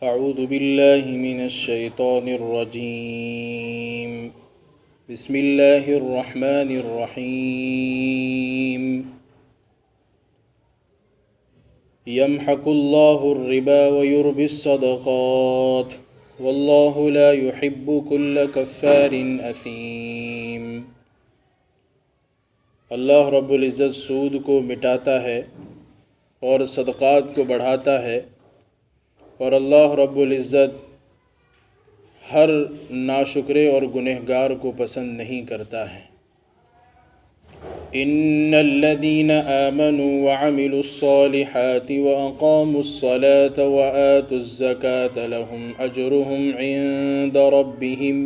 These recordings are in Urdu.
اعوذ باللہ من الشیطان الرجیم بسم اللہ الرحمن الرحیم یمحق اللہ الربا ویربی الصدقات واللہ لا يحب كل کفار اثیم۔ اللہ رب العزت سود کو مٹاتا ہے اور صدقات کو بڑھاتا ہے، اور اللہ رب العزت ہر ناشکرے اور گنہگار کو پسند نہیں کرتا ہے۔ ان الذين آمنوا وعملوا الصالحات واقاموا الصلاة وآتوا الزكاة لهم اجرهم عند ربهم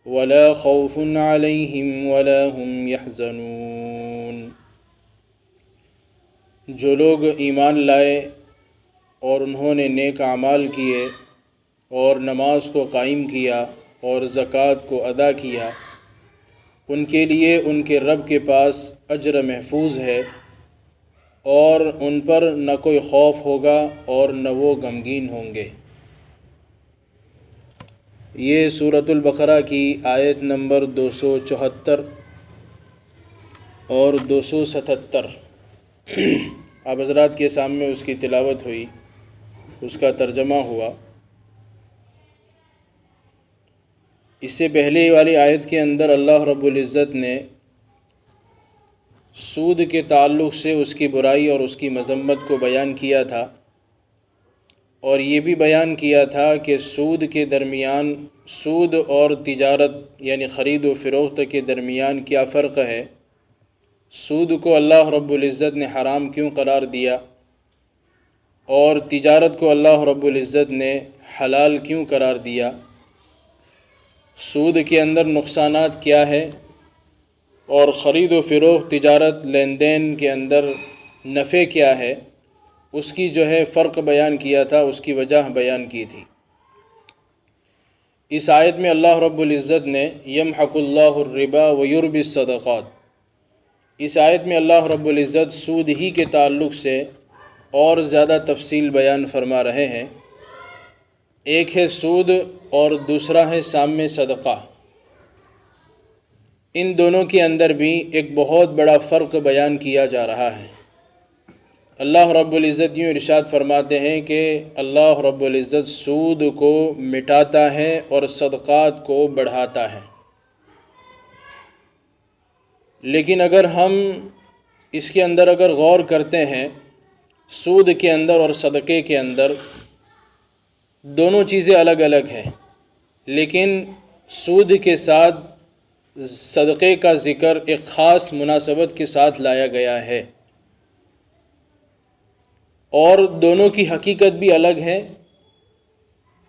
ولا خوف عليهم ولا هم يحزنون۔ جو لوگ ایمان لائے اور انہوں نے نیک اعمال کیے اور نماز کو قائم کیا اور زکوٰۃ کو ادا کیا، ان کے لیے ان کے رب کے پاس اجر محفوظ ہے، اور ان پر نہ کوئی خوف ہوگا اور نہ وہ غمگین ہوں گے۔ یہ سورۃ البقرہ کی آیت نمبر 274 اور 277 آپ حضرات کے سامنے اس کی تلاوت ہوئی، اس کا ترجمہ ہوا۔ اس سے پہلے والی آیت کے اندر اللہ رب العزت نے سود کے تعلق سے اس کی برائی اور اس کی مذمت کو بیان کیا تھا، اور یہ بھی بیان کیا تھا کہ سود کے درمیان، سود اور تجارت یعنی خرید و فروخت کے درمیان کیا فرق ہے، سود کو اللہ رب العزت نے حرام کیوں قرار دیا، اور تجارت کو اللہ رب العزت نے حلال کیوں قرار دیا، سود کے اندر نقصانات کیا ہے، اور خرید و فروخت تجارت لین دین کے اندر نفع کیا ہے، اس کی فرق بیان کیا تھا، اس کی وجہ بیان کی تھی۔ اس آیت میں اللہ رب العزت نے یمحق اللہ الربا ویربی الصدقات، اس آیت میں اللہ رب العزت سود ہی کے تعلق سے اور زیادہ تفصیل بیان فرما رہے ہیں۔ ایک ہے سود اور دوسرا ہے سام صدقہ۔ ان دونوں کے اندر بھی ایک بہت بڑا فرق بیان کیا جا رہا ہے۔ اللہ رب العزت یوں ارشاد فرماتے ہیں کہ اللہ رب العزت سود کو مٹاتا ہے اور صدقات کو بڑھاتا ہے۔ لیکن اگر ہم اس کے اندر اگر غور کرتے ہیں، سود کے اندر اور صدقے کے اندر دونوں چیزیں الگ الگ ہیں، لیکن سود کے ساتھ صدقے کا ذکر ایک خاص مناسبت کے ساتھ لایا گیا ہے، اور دونوں کی حقیقت بھی الگ ہے،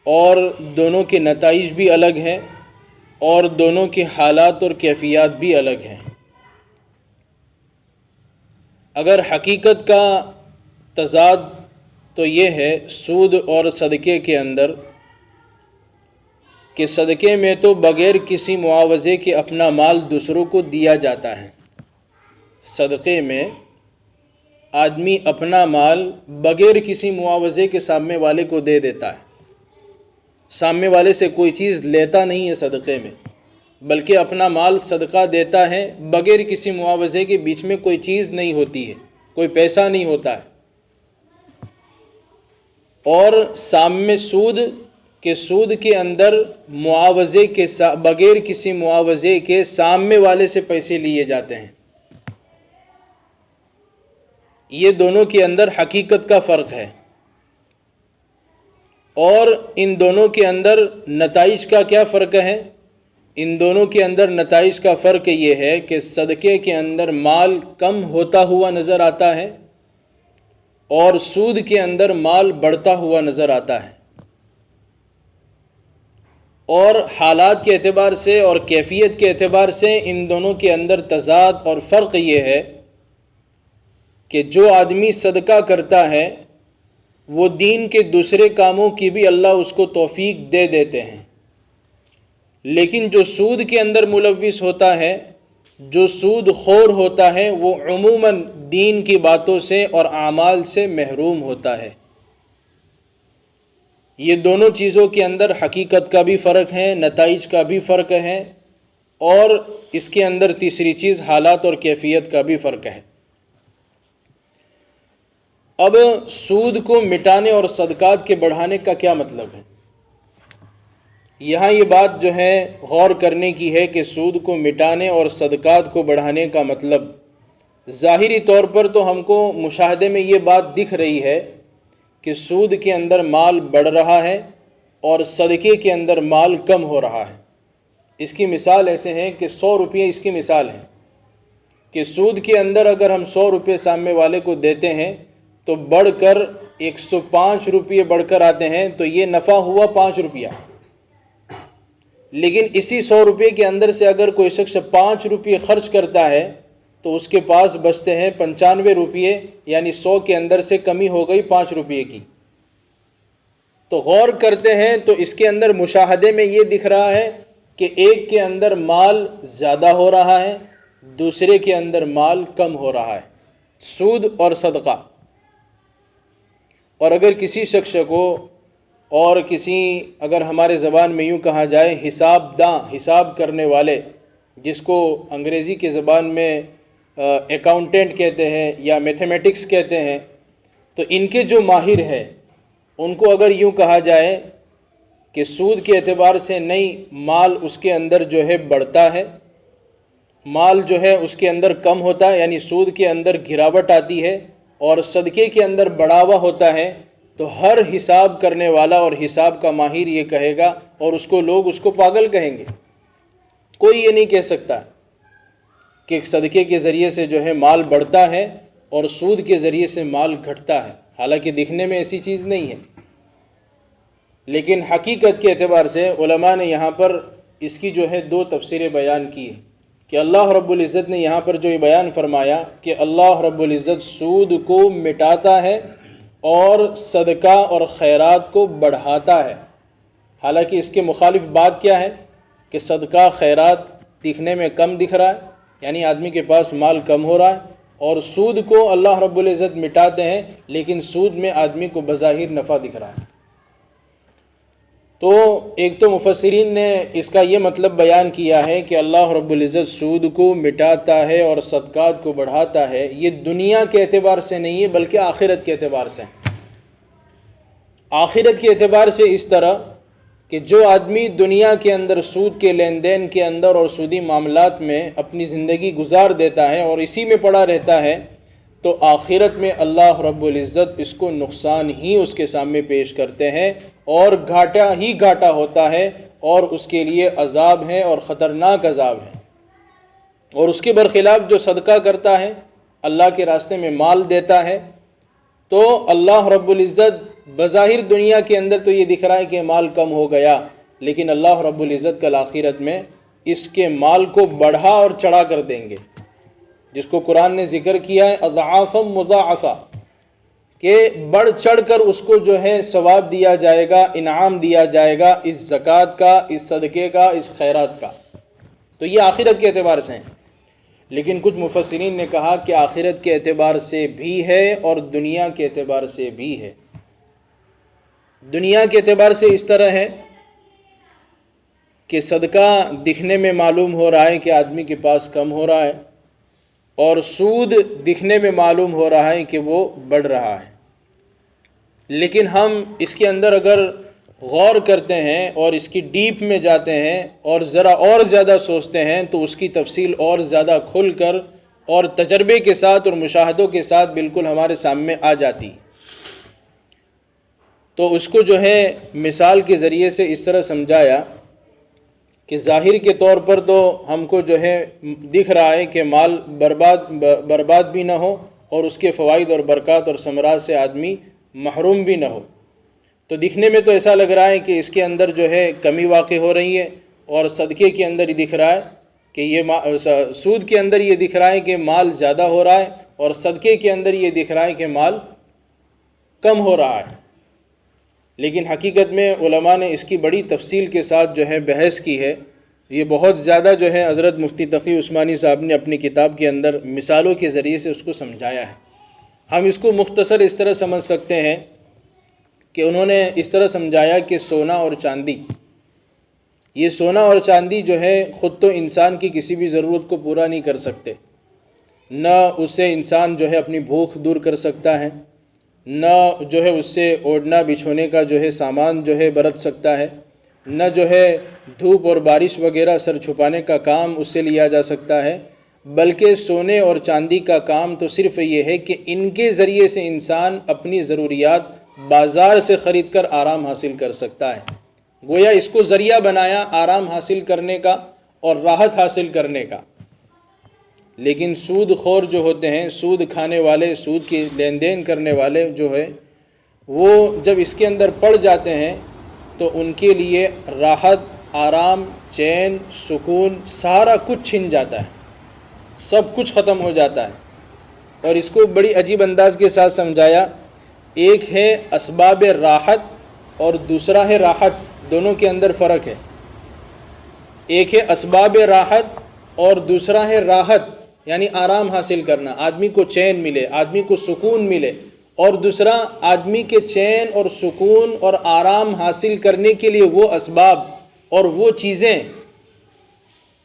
اور دونوں کے نتائج بھی الگ ہیں، اور دونوں کے حالات اور کیفیات بھی الگ ہیں۔ اگر حقیقت کا تضاد تو یہ ہے سود اور صدقے کے اندر کہ صدقے میں تو بغیر کسی معاوضے کے اپنا مال دوسروں کو دیا جاتا ہے۔ صدقے میں آدمی اپنا مال بغیر کسی معاوضے کے سامنے والے کو دے دیتا ہے، سامنے والے سے کوئی چیز لیتا نہیں ہے صدقے میں، بلکہ اپنا مال صدقہ دیتا ہے بغیر کسی معاوضے کے، بیچ میں کوئی چیز نہیں ہوتی ہے، کوئی پیسہ نہیں ہوتا ہے۔ اور سام سود کہ سود کے اندر معاوضے کے بغیر کسی معاوضے کے سامنے والے سے پیسے لیے جاتے ہیں۔ یہ دونوں کے اندر حقیقت کا فرق ہے، اور ان دونوں کے اندر نتائج کا کیا فرق ہے؟ ان دونوں کے اندر نتائج کا فرق یہ ہے کہ صدقے کے اندر مال کم ہوتا ہوا نظر آتا ہے، اور سود کے اندر مال بڑھتا ہوا نظر آتا ہے۔ اور حالات کے اعتبار سے اور کیفیت کے اعتبار سے ان دونوں کے اندر تضاد اور فرق یہ ہے کہ جو آدمی صدقہ کرتا ہے وہ دین کے دوسرے کاموں کی بھی اللہ اس کو توفیق دے دیتے ہیں، لیکن جو سود کے اندر ملوث ہوتا ہے، جو سود خور ہوتا ہے، وہ عموماً دین کی باتوں سے اور اعمال سے محروم ہوتا ہے۔ یہ دونوں چیزوں کے اندر حقیقت کا بھی فرق ہے، نتائج کا بھی فرق ہے، اور اس کے اندر تیسری چیز حالات اور کیفیت کا بھی فرق ہے۔ اب سود کو مٹانے اور صدقات کے بڑھانے کا کیا مطلب ہے؟ یہاں یہ بات جو ہے غور کرنے کی ہے کہ سود کو مٹانے اور صدقات کو بڑھانے کا مطلب، ظاہری طور پر تو ہم کو مشاہدے میں یہ بات دکھ رہی ہے کہ سود کے اندر مال بڑھ رہا ہے اور صدقے کے اندر مال کم ہو رہا ہے۔ اس کی مثال ایسے ہیں کہ 100 روپے اس کی مثال ہے کہ سود کے اندر اگر ہم 100 روپے سامنے والے کو دیتے ہیں تو بڑھ کر 105 روپے بڑھ کر آتے ہیں، تو یہ نفع ہوا 5 روپیہ۔ لیکن اسی 100 روپے کے اندر سے اگر کوئی شخص 5 روپے خرچ کرتا ہے تو اس کے پاس بچتے ہیں 95 روپے، یعنی 100 کے اندر سے کمی ہو گئی 5 روپے کی۔ تو غور کرتے ہیں تو اس کے اندر مشاہدے میں یہ دکھ رہا ہے کہ ایک کے اندر مال زیادہ ہو رہا ہے، دوسرے کے اندر مال کم ہو رہا ہے، سود اور صدقہ۔ اور اگر کسی شخص کو، اور اگر ہمارے زبان میں یوں کہا جائے حساب داں، حساب کرنے والے، جس کو انگریزی کی زبان میں اکاؤنٹنٹ کہتے ہیں یا میتھمیٹکس کہتے ہیں، تو ان کے جو ماہر ہیں ان کو اگر یوں کہا جائے کہ سود کے اعتبار سے نہیں، مال اس کے اندر جو ہے بڑھتا ہے، مال جو ہے اس کے اندر کم ہوتا ہے، یعنی سود کے اندر گراوٹ آتی ہے اور صدقے کے اندر بڑھاوا ہوتا ہے، تو ہر حساب کرنے والا اور حساب کا ماہر یہ کہے گا، اور لوگ اس کو پاگل کہیں گے۔ کوئی یہ نہیں کہہ سکتا کہ صدقے کے ذریعے سے جو ہے مال بڑھتا ہے اور سود کے ذریعے سے مال گھٹتا ہے، حالانکہ دکھنے میں ایسی چیز نہیں ہے۔ لیکن حقیقت کے اعتبار سے علماء نے یہاں پر اس کی جو ہے 2 تفسیریں بیان کی ہیں کہ اللہ رب العزت نے یہاں پر جو یہ بیان فرمایا کہ اللہ رب العزت سود کو مٹاتا ہے اور صدقہ اور خیرات کو بڑھاتا ہے، حالانکہ اس کے مخالف بات کیا ہے کہ صدقہ خیرات دکھنے میں کم دکھ رہا ہے، یعنی آدمی کے پاس مال کم ہو رہا ہے، اور سود کو اللہ رب العزت مٹاتے ہیں لیکن سود میں آدمی کو بظاہر نفع دکھ رہا ہے۔ تو ایک تو مفسرین نے اس کا یہ مطلب بیان کیا ہے کہ اللہ رب العزت سود کو مٹاتا ہے اور صدقات کو بڑھاتا ہے، یہ دنیا کے اعتبار سے نہیں ہے بلکہ آخرت کے اعتبار سے۔ آخرت کے اعتبار سے اس طرح کہ جو آدمی دنیا کے اندر سود کے لین دین کے اندر اور سودی معاملات میں اپنی زندگی گزار دیتا ہے اور اسی میں پڑا رہتا ہے، تو آخرت میں اللہ رب العزت اس کو نقصان ہی اس کے سامنے پیش کرتے ہیں اور گھاٹا ہی گھاٹا ہوتا ہے، اور اس کے لیے عذاب ہے اور خطرناک عذاب ہے۔ اور اس کے برخلاف جو صدقہ کرتا ہے، اللہ کے راستے میں مال دیتا ہے، تو اللہ رب العزت بظاہر دنیا کے اندر تو یہ دکھ رہا ہے کہ مال کم ہو گیا، لیکن اللہ رب العزت کل آخرت میں اس کے مال کو بڑھا اور چڑھا کر دیں گے، جس کو قرآن نے ذکر کیا ہے اضعافا مضاعفہ، کہ بڑھ چڑھ کر اس کو جو ہے ثواب دیا جائے گا، انعام دیا جائے گا اس زکوٰۃ کا، اس صدقے کا، اس خیرات کا۔ تو یہ آخرت کے اعتبار سے ہیں، لیکن کچھ مفسرین نے کہا کہ آخرت کے اعتبار سے بھی ہے اور دنیا کے اعتبار سے بھی ہے۔ دنیا کے اعتبار سے اس طرح ہے کہ صدقہ دکھنے میں معلوم ہو رہا ہے کہ آدمی کے پاس کم ہو رہا ہے، اور سود دکھنے میں معلوم ہو رہا ہے کہ وہ بڑھ رہا ہے۔ لیکن ہم اس کے اندر اگر غور کرتے ہیں اور اس کی ڈیپ میں جاتے ہیں اور ذرا اور زیادہ سوچتے ہیں تو اس کی تفصیل اور زیادہ کھل کر اور تجربے کے ساتھ اور مشاہدوں کے ساتھ بالکل ہمارے سامنے آ جاتی ہے۔ تو اس کو جو ہے مثال کے ذریعے سے اس طرح سمجھایا کہ ظاہر کے طور پر تو ہم کو جو ہے دکھ رہا ہے کہ مال برباد بھی نہ ہو اور اس کے فوائد اور برکات اور ثمرات سے آدمی محروم بھی نہ ہو، تو دکھنے میں تو ایسا لگ رہا ہے کہ اس کے اندر جو ہے کمی واقع ہو رہی ہے، اور صدقے کے اندر یہ دکھ رہا ہے کہ یہ سود کے اندر یہ دکھ رہا ہے کہ مال زیادہ ہو رہا ہے، اور صدقے کے اندر یہ دکھ رہا ہے کہ مال کم ہو رہا ہے۔ لیکن حقیقت میں علماء نے اس کی بڑی تفصیل کے ساتھ جو ہے بحث کی ہے، یہ بہت زیادہ جو ہے حضرت مفتی تقی عثمانی صاحب نے اپنی کتاب کے اندر مثالوں کے ذریعے سے اس کو سمجھایا ہے۔ ہم اس کو مختصر اس طرح سمجھ سکتے ہیں کہ انہوں نے اس طرح سمجھایا کہ سونا اور چاندی، یہ سونا اور چاندی جو ہے خود تو انسان کی کسی بھی ضرورت کو پورا نہیں کر سکتے، نہ اس سے انسان جو ہے اپنی بھوک دور کر سکتا ہے، نہ جو ہے اس سے اوڑھنا بچھونے کا جو ہے سامان جو ہے برت سکتا ہے، نہ جو ہے دھوپ اور بارش وغیرہ سر چھپانے کا کام اس سے لیا جا سکتا ہے، بلکہ سونے اور چاندی کا کام تو صرف یہ ہے کہ ان کے ذریعے سے انسان اپنی ضروریات بازار سے خرید کر آرام حاصل کر سکتا ہے۔ گویا اس کو ذریعہ بنایا آرام حاصل کرنے کا اور راحت حاصل کرنے کا۔ لیکن سود خور جو ہوتے ہیں، سود کھانے والے، سود کی لین دین کرنے والے جو ہے، وہ جب اس کے اندر پڑ جاتے ہیں تو ان کے لیے راحت، آرام، چین، سکون سارا کچھ چھن جاتا ہے، سب کچھ ختم ہو جاتا ہے۔ اور اس کو بڑی عجیب انداز کے ساتھ سمجھایا، ایک ہے اسباب راحت اور دوسرا ہے راحت، دونوں کے اندر فرق ہے۔ ایک ہے اسباب راحت اور دوسرا ہے راحت، یعنی آرام حاصل کرنا، آدمی کو چین ملے، آدمی کو سکون ملے، اور دوسرا آدمی کے چین اور سکون اور آرام حاصل کرنے کے لیے وہ اسباب اور وہ چیزیں۔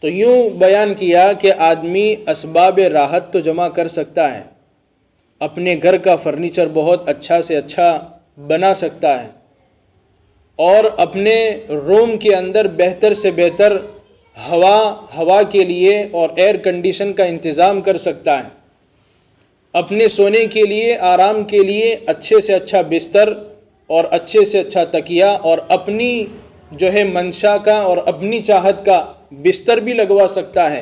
تو یوں بیان کیا کہ آدمی اسباب راحت تو جمع کر سکتا ہے، اپنے گھر کا فرنیچر بہت اچھا سے اچھا بنا سکتا ہے، اور اپنے روم کے اندر بہتر سے بہتر ہوا کے لیے اور ایئر کنڈیشن کا انتظام کر سکتا ہے، اپنے سونے کے لیے، آرام کے لیے اچھے سے اچھا بستر اور اچھے سے اچھا تکیہ اور اپنی جو ہے منشا کا اور اپنی چاہت کا بستر بھی لگوا سکتا ہے۔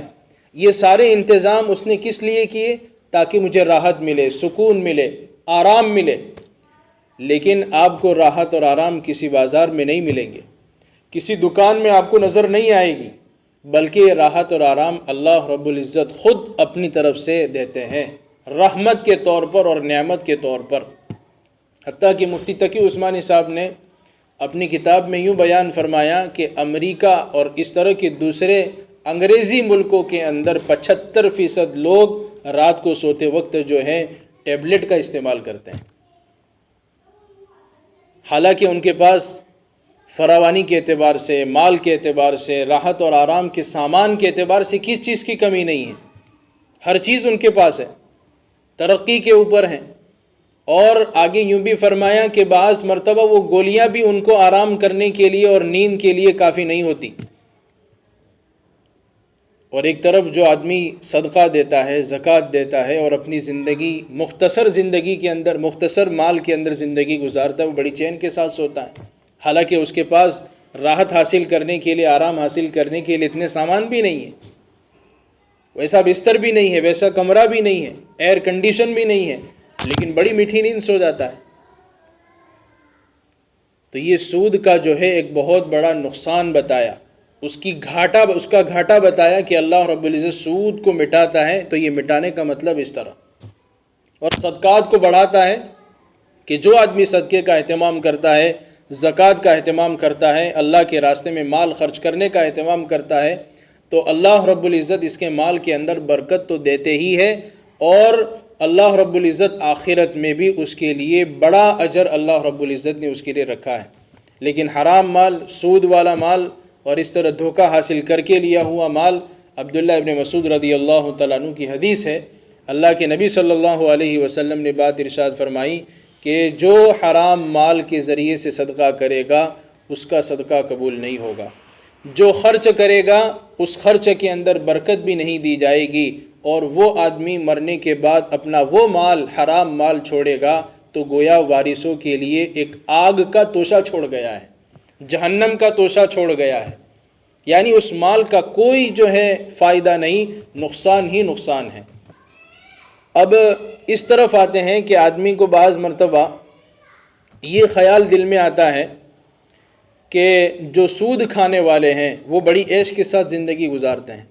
یہ سارے انتظام اس نے کس لیے کیے؟ تاکہ مجھے راحت ملے، سکون ملے، آرام ملے۔ لیکن آپ کو راحت اور آرام کسی بازار میں نہیں ملیں گے، کسی دکان میں آپ کو نظر نہیں آئے گی، بلکہ یہ راحت اور آرام اللہ رب العزت خود اپنی طرف سے دیتے ہیں، رحمت کے طور پر اور نعمت کے طور پر۔ حتیٰ کہ مفتی تقی عثمانی صاحب نے اپنی کتاب میں یوں بیان فرمایا کہ امریکہ اور اس طرح کے دوسرے انگریزی ملکوں کے اندر 75% لوگ رات کو سوتے وقت جو ہے ٹیبلٹ کا استعمال کرتے ہیں، حالانکہ ان کے پاس فراوانی کے اعتبار سے، مال کے اعتبار سے، راحت اور آرام کے سامان کے اعتبار سے کس چیز کی کمی نہیں ہے، ہر چیز ان کے پاس ہے، ترقی کے اوپر ہیں۔ اور آگے یوں بھی فرمایا کہ بعض مرتبہ وہ گولیاں بھی ان کو آرام کرنے کے لیے اور نیند کے لیے کافی نہیں ہوتی۔ اور ایک طرف جو آدمی صدقہ دیتا ہے، زکوٰۃ دیتا ہے اور اپنی زندگی مختصر زندگی کے اندر، مختصر مال کے اندر زندگی گزارتا ہے، وہ بڑی چین کے ساتھ سوتا ہے، حالانکہ اس کے پاس راحت حاصل کرنے کے لیے، آرام حاصل کرنے کے لیے اتنے سامان بھی نہیں ہیں، ویسا بستر بھی نہیں ہے، ویسا کمرہ بھی نہیں ہے، ایئر کنڈیشن بھی نہیں ہے، لیکن بڑی میٹھی نیند سو جاتا ہے۔ تو یہ سود کا جو ہے ایک بہت بڑا نقصان بتایا، اس کا گھاٹا بتایا کہ اللہ رب العزت سود کو مٹاتا ہے، تو یہ مٹانے کا مطلب اس طرح، اور صدقات کو بڑھاتا ہے کہ جو آدمی صدقے کا اہتمام کرتا ہے، زکوٰۃ کا اہتمام کرتا ہے، اللہ کے راستے میں مال خرچ کرنے کا اہتمام کرتا ہے، تو اللہ رب العزت اس کے مال کے اندر برکت تو دیتے ہی ہے، اور اللہ رب العزت آخرت میں بھی اس کے لیے بڑا اجر اللہ رب العزت نے اس کے لیے رکھا ہے۔ لیکن حرام مال، سود والا مال اور اس طرح دھوکہ حاصل کر کے لیا ہوا مال، عبداللہ ابن مسعود رضی اللہ تعالیٰ عنہ کی حدیث ہے، اللہ کے نبی صلی اللہ علیہ وسلم نے بات ارشاد فرمائی کہ جو حرام مال کے ذریعے سے صدقہ کرے گا اس کا صدقہ قبول نہیں ہوگا، جو خرچ کرے گا اس خرچ کے اندر برکت بھی نہیں دی جائے گی، اور وہ آدمی مرنے کے بعد اپنا وہ مال، حرام مال چھوڑے گا تو گویا وارثوں کے لیے ایک آگ کا توشہ چھوڑ گیا ہے، جہنم کا توشہ چھوڑ گیا ہے، یعنی اس مال کا کوئی جو ہے فائدہ نہیں، نقصان ہی نقصان ہے۔ اب اس طرف آتے ہیں کہ آدمی کو بعض مرتبہ یہ خیال دل میں آتا ہے کہ جو سود کھانے والے ہیں وہ بڑی عیش کے ساتھ زندگی گزارتے ہیں،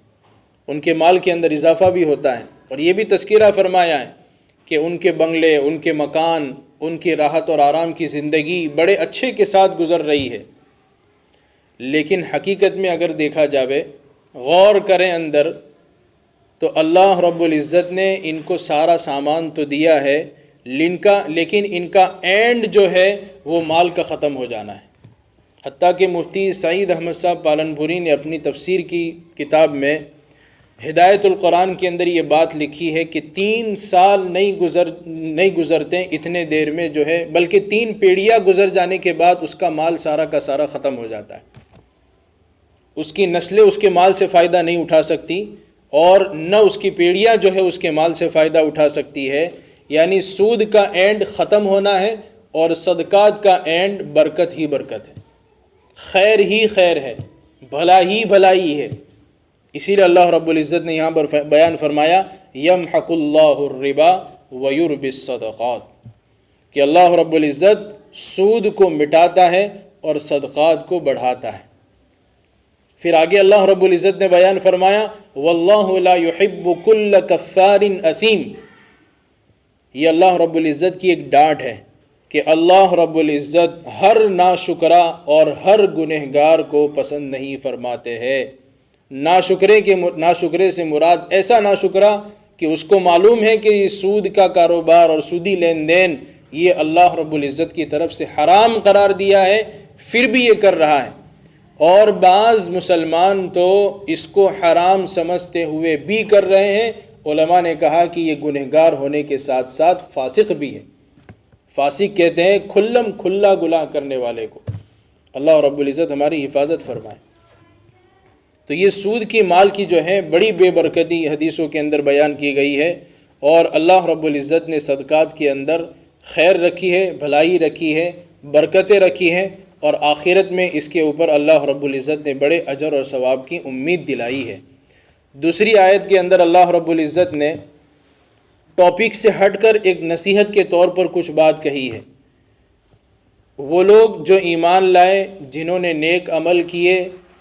ان کے مال کے اندر اضافہ بھی ہوتا ہے، اور یہ بھی تذکرہ فرمایا ہے کہ ان کے بنگلے، ان کے مکان، ان کی راحت اور آرام کی زندگی بڑے اچھے کے ساتھ گزر رہی ہے۔ لیکن حقیقت میں اگر دیکھا جاوے، غور کریں اندر، تو اللہ رب العزت نے ان کو سارا سامان تو دیا ہے، لیکن ان کا اینڈ جو ہے وہ مال کا ختم ہو جانا ہے۔ حتیٰ کہ مفتی سعید احمد صاحب پالنپوری نے اپنی تفسیر کی کتاب میں ہدایت القرآن کے اندر یہ بات لکھی ہے کہ 3 سال نہیں گزرتے اتنے دیر میں جو ہے، بلکہ 3 پیڑیاں گزر جانے کے بعد اس کا مال سارا کا سارا ختم ہو جاتا ہے۔ اس کی نسلیں اس کے مال سے فائدہ نہیں اٹھا سکتی اور نہ اس کی پیڑیاں جو ہے اس کے مال سے فائدہ اٹھا سکتی ہے۔ یعنی سود کا اینڈ ختم ہونا ہے اور صدقات کا اینڈ برکت ہی برکت ہے، خیر ہی خیر ہے، بھلا ہی بھلائی ہے۔ اسی لیے اللہ رب العزت نے یہاں پر بیان فرمایا یمحق اللہ الربا ویربی الصدقات، کہ اللہ رب العزت سود کو مٹاتا ہے اور صدقات کو بڑھاتا ہے۔ پھر آگے اللہ رب العزت نے بیان فرمایا واللہ لا يحب كل کفار اثیم، یہ اللہ رب العزت کی ایک ڈانٹ ہے کہ اللہ رب العزت ہر ناشکرا اور ہر گنہگار کو پسند نہیں فرماتے ہیں۔ ناشکرے سے مراد ایسا ناشکرا کہ اس کو معلوم ہے کہ یہ سود کا کاروبار اور سودی لین دین یہ اللہ رب العزت کی طرف سے حرام قرار دیا ہے، پھر بھی یہ کر رہا ہے۔ اور بعض مسلمان تو اس کو حرام سمجھتے ہوئے بھی کر رہے ہیں۔ علماء نے کہا کہ یہ گنہگار ہونے کے ساتھ ساتھ فاسق بھی ہے۔ فاسق کہتے ہیں کھلم کھلا گناہ کرنے والے کو۔ اللہ رب العزت ہماری حفاظت فرمائے۔ تو یہ سود کی مال کی جو ہے بڑی بے برکتی حدیثوں کے اندر بیان کی گئی ہے، اور اللہ رب العزت نے صدقات کے اندر خیر رکھی ہے، بھلائی رکھی ہے، برکتیں رکھی ہیں، اور آخرت میں اس کے اوپر اللہ رب العزت نے بڑے اجر اور ثواب کی امید دلائی ہے۔ دوسری آیت کے اندر اللہ رب العزت نے ٹاپک سے ہٹ کر ایک نصیحت کے طور پر کچھ بات کہی ہے۔ وہ لوگ جو ایمان لائے، جنہوں نے نیک عمل کیے،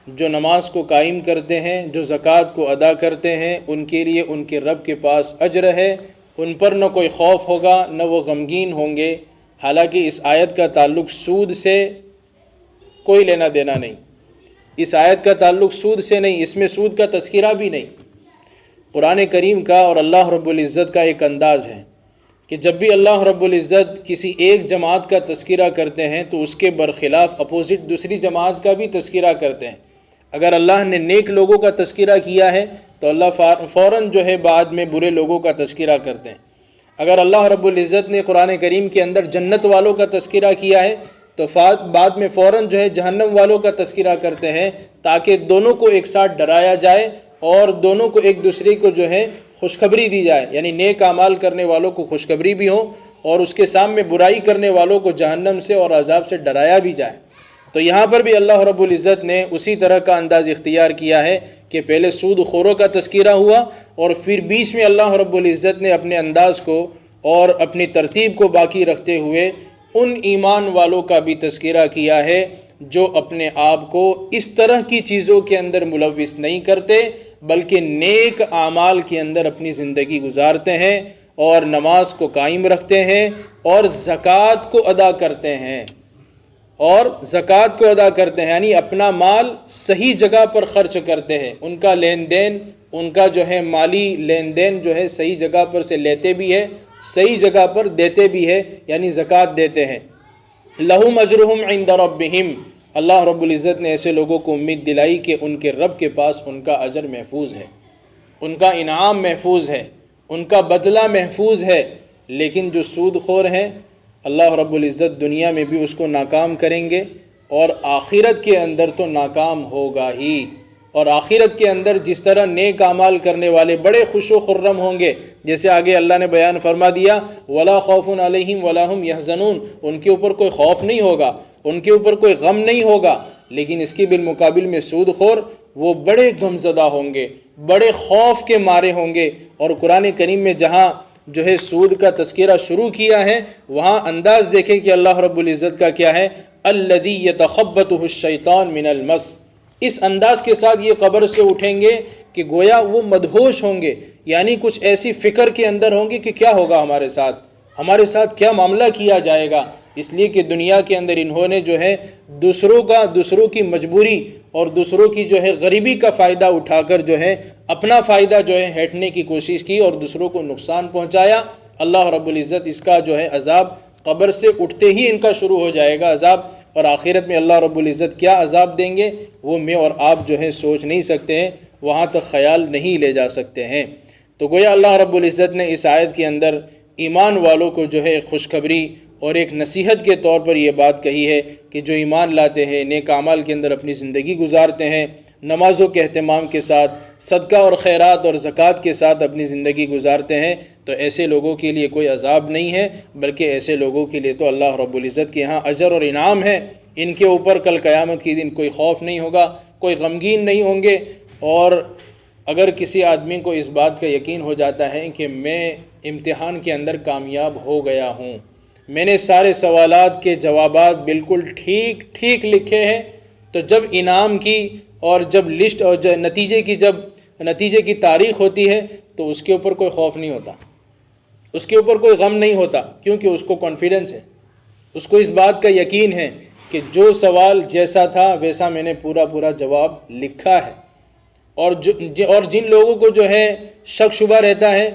جو نماز کو قائم کرتے ہیں، جو زکوٰۃ کو ادا کرتے ہیں، ان کے لیے ان کے رب کے پاس اجر ہے، ان پر نہ کوئی خوف ہوگا نہ وہ غمگین ہوں گے۔ حالانکہ اس آیت کا تعلق سود سے کوئی لینا دینا نہیں، اس آیت کا تعلق سود سے نہیں، اس میں سود کا تذکرہ بھی نہیں۔ قرآن کریم کا اور اللہ رب العزت کا ایک انداز ہے کہ جب بھی اللہ رب العزت کسی ایک جماعت کا تذکرہ کرتے ہیں تو اس کے برخلاف اپوزٹ دوسری جماعت کا بھی تذکرہ کرتے ہیں۔ اگر اللہ نے نیک لوگوں کا تذکرہ کیا ہے تو اللہ فوراً جو ہے بعد میں برے لوگوں کا تذکرہ کرتے ہیں۔ اگر اللہ رب العزت نے قرآن کریم کے اندر جنت والوں کا تذکرہ کیا ہے تو بعد میں فوراً جو ہے جہنم والوں کا تذکرہ کرتے ہیں، تاکہ دونوں کو ایک ساتھ ڈرایا جائے اور دونوں کو ایک دوسرے کو جو ہے خوشخبری دی جائے، یعنی نیک اعمال کرنے والوں کو خوشخبری بھی ہو اور اس کے سامنے برائی کرنے والوں کو جہنم سے اور عذاب سے ڈرایا بھی جائے۔ تو یہاں پر بھی اللہ رب العزت نے اسی طرح کا انداز اختیار کیا ہے کہ پہلے سود خوروں کا تذکرہ ہوا اور پھر بیچ میں اللہ رب العزت نے اپنے انداز کو اور اپنی ترتیب کو باقی رکھتے ہوئے ان ایمان والوں کا بھی تذکرہ کیا ہے جو اپنے آپ کو اس طرح کی چیزوں کے اندر ملوث نہیں کرتے، بلکہ نیک اعمال کے اندر اپنی زندگی گزارتے ہیں اور نماز کو قائم رکھتے ہیں اور زکوٰۃ کو ادا کرتے ہیں یعنی اپنا مال صحیح جگہ پر خرچ کرتے ہیں۔ ان کا لین دین، ان کا جو ہے مالی لین دین جو ہے صحیح جگہ پر سے لیتے بھی ہے، صحیح جگہ پر دیتے بھی ہے، یعنی زکوٰۃ دیتے ہیں۔ لہم اجرہم عند ربہم، اللہ رب العزت نے ایسے لوگوں کو امید دلائی کہ ان کے رب کے پاس ان کا اجر محفوظ ہے، ان کا انعام محفوظ ہے، ان کا بدلہ محفوظ ہے۔ لیکن جو سود خور ہیں اللہ رب العزت دنیا میں بھی اس کو ناکام کریں گے اور آخرت کے اندر تو ناکام ہوگا ہی۔ اور آخرت کے اندر جس طرح نیک اعمال کرنے والے بڑے خوش و خرم ہوں گے، جیسے آگے اللہ نے بیان فرما دیا وَلَا خَوْفٌ عَلَيْهِمْ وَلَا هُمْ يَحْزَنُونَ، ان کے اوپر کوئی خوف نہیں ہوگا، ان کے اوپر کوئی غم نہیں ہوگا۔ لیکن اس کی بالمقابل میں سود خور وہ بڑے غمزدہ ہوں گے، بڑے خوف کے مارے ہوں گے۔ اور قرآن کریم میں جہاں جو ہے سود کا تذکرہ شروع کیا ہے وہاں انداز دیکھیں کہ اللہ رب العزت کا کیا ہے، الذی یتخبطہ الشیطان من المس۔ اس انداز کے ساتھ یہ قبر سے اٹھیں گے کہ گویا وہ مدہوش ہوں گے، یعنی کچھ ایسی فکر کے اندر ہوں گے کہ کیا ہوگا ہمارے ساتھ کیا معاملہ کیا جائے گا، اس لیے کہ دنیا کے اندر انہوں نے جو ہے دوسروں کی مجبوری اور دوسروں کی جو ہے غریبی کا فائدہ اٹھا کر جو ہے اپنا فائدہ جو ہے ہٹنے کی کوشش کی اور دوسروں کو نقصان پہنچایا، اللہ رب العزت اس کا جو ہے عذاب قبر سے اٹھتے ہی ان کا شروع ہو جائے گا عذاب، اور آخرت میں اللہ رب العزت کیا عذاب دیں گے وہ میں اور آپ جو ہے سوچ نہیں سکتے ہیں، وہاں تک خیال نہیں لے جا سکتے ہیں۔ تو گویا اللہ رب العزت نے اس آیت کے اندر ایمان والوں کو جو ہے خوشخبری اور ایک نصیحت کے طور پر یہ بات کہی ہے کہ جو ایمان لاتے ہیں، نیک اعمال کے اندر اپنی زندگی گزارتے ہیں، نمازوں کے اہتمام کے ساتھ، صدقہ اور خیرات اور زکوٰۃ کے ساتھ اپنی زندگی گزارتے ہیں، تو ایسے لوگوں کے لیے کوئی عذاب نہیں ہے، بلکہ ایسے لوگوں کے لیے تو اللہ رب العزت کے ہاں اجر اور انعام ہے۔ ان کے اوپر کل قیامت کے دن کوئی خوف نہیں ہوگا، کوئی غمگین نہیں ہوں گے۔ اور اگر کسی آدمی کو اس بات کا یقین ہو جاتا ہے کہ میں امتحان کے اندر کامیاب ہو گیا ہوں، میں نے سارے سوالات کے جوابات بالکل ٹھیک لکھے ہیں، تو جب انعام کی اور جب لسٹ اور نتیجے کی تاریخ ہوتی ہے تو اس کے اوپر کوئی خوف نہیں ہوتا، اس کے اوپر کوئی غم نہیں ہوتا، کیونکہ اس کو کانفیڈنس ہے، اس کو اس بات کا یقین ہے کہ جو سوال جیسا تھا ویسا میں نے پورا جواب لکھا ہے۔ اور جن لوگوں کو جو ہے شک شبہ رہتا ہے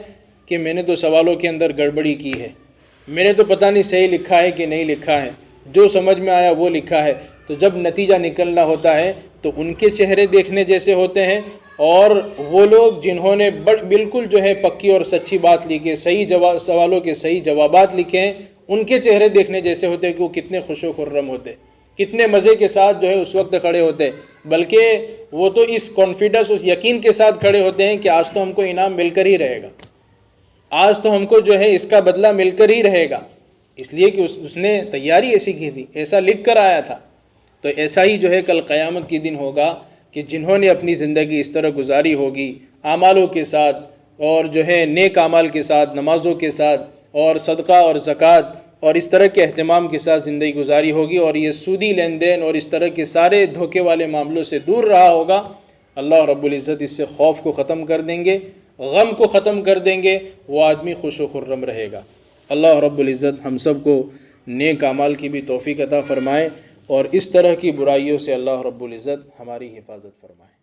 کہ میں نے تو سوالوں کے اندر گڑبڑی کی ہے، میں نے تو پتہ نہیں صحیح لکھا ہے کہ نہیں لکھا ہے، جو سمجھ میں آیا وہ لکھا ہے، تو جب نتیجہ نکلنا ہوتا ہے تو ان کے چہرے دیکھنے جیسے ہوتے ہیں، اور وہ لوگ جنہوں نے بالکل جو ہے پکی اور سچی بات لکھی ہے، سوالوں کے صحیح جوابات لکھے ہیں، ان کے چہرے دیکھنے جیسے ہوتے ہیں کہ وہ کتنے خوش و خرم ہوتے، کتنے مزے کے ساتھ جو ہے اس وقت کھڑے ہوتے، بلکہ وہ تو اس کانفیڈنس، اس یقین کے ساتھ کھڑے ہوتے ہیں کہ آج تو ہم کو انعام مل کر ہی رہے گا، آج تو ہم کو جو ہے اس کا بدلہ مل کر ہی رہے گا، اس لیے کہ اس نے تیاری ایسی کی تھی، ایسا لکھ کر آیا تھا۔ تو ایسا ہی جو ہے کل قیامت کے دن ہوگا کہ جنہوں نے اپنی زندگی اس طرح گزاری ہوگی، اعمالوں کے ساتھ اور جو ہے نیک اعمال کے ساتھ، نمازوں کے ساتھ اور صدقہ اور زکوٰۃ اور اس طرح کے اہتمام کے ساتھ زندگی گزاری ہوگی، اور یہ سودی لین دین اور اس طرح کے سارے دھوکے والے معاملوں سے دور رہا ہوگا، اللہ رب العزت اس سے خوف کو ختم کر دیں گے، غم کو ختم کر دیں گے، وہ آدمی خوش و خرم رہے گا۔ اللہ رب العزت ہم سب کو نیک اعمال کی بھی توفیق عطا فرمائے، اور اس طرح کی برائیوں سے اللہ رب العزت ہماری حفاظت فرمائے۔